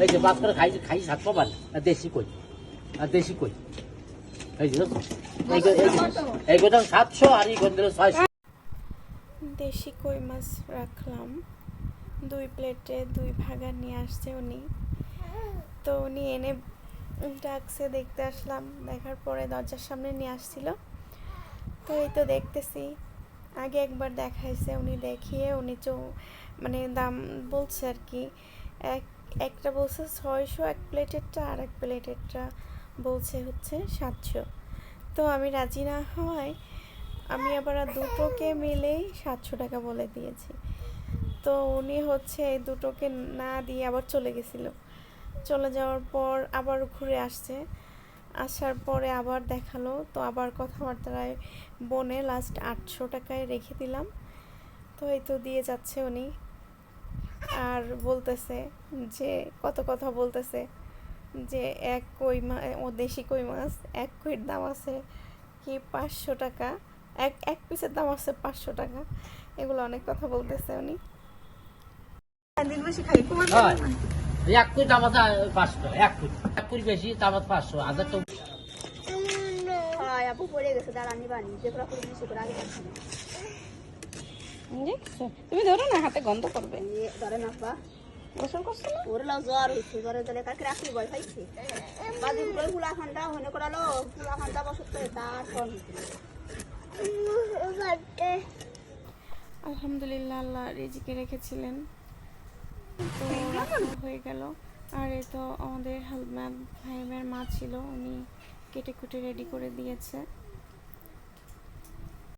এই যে বাস করে খাই খাই 7 পাবেন আর দেশি কই এই যে এই গোদাম 700 আর এই গোদাম 600। দেশি কই মাছ রাখলাম 2 প্লেটে 2 ভাগা নিয়ে আসছে উনি। তো উনি এনে ডাকছে, দেখতে আসলাম, দেখার পরে দরজার সামনে নিয়ে আসছিল। তো এই তো দেখতেছি, আগে একবার দেখাইছে উনি, দেখিয়ে উনি মানে দাম বলছে আর কি। একটা বলছে 600 এক প্লেটেরটা, আর এক প্লেটেরটা বলছে হচ্ছে 700। তো আমি রাজি না হয় আমি আবার দুটোকে মিলেই 700 টাকা বলে দিয়েছি। তো উনি হচ্ছে এই দুটোকে না দিয়ে আবার চলে গেছিলো। চলে যাওয়ার পর আবার ঘুরে আসার পরে আবার দেখালো, তো আবার কথাবার্তায় বনে লাস্ট 800 টাকায় রেখে দিলাম। তো এই তো দিয়ে যাচ্ছে উনি, আর বলতেছে যে কত কথা বলতেছে যে এক কই মাছ, ও দেশি কই মাছ, এক কইয়ের দাম আছে কি 500 টাকা, এক পিসের দাম আছে 500 টাকা। এগুলো অনেক কথা বলতেছে উনি। এক কোটি দাম আছে 500, এক কোটি বেশি দাম আছে 500, 1000 তো আপু পড়ে গেছে, দাঁড়ানি বানি যেগুলো করে বেশি করে আগে তুমি ধরো না, হাতে গন্ধ করবে। ধরে না বা গোসল করছো না? ওরে লাও জ্বর হইছে, জ্বরে জলে কাকে রাখি ভয় পাইছে। বাজি গুলো ফুলা খান্ডা হইনে করালো, ফুলা খান্ডা বসত করে তার ফোন আলহামদুলিল্লাহ, আল্লাহ রিজিকে রেখেছিলেন, তো রাখা হয়ে গেল। আর এই তো আমাদের হেলথম্যান ভাইয়ের মা ছিল, উনি কেটে কুটে রেডি করে দিয়েছে।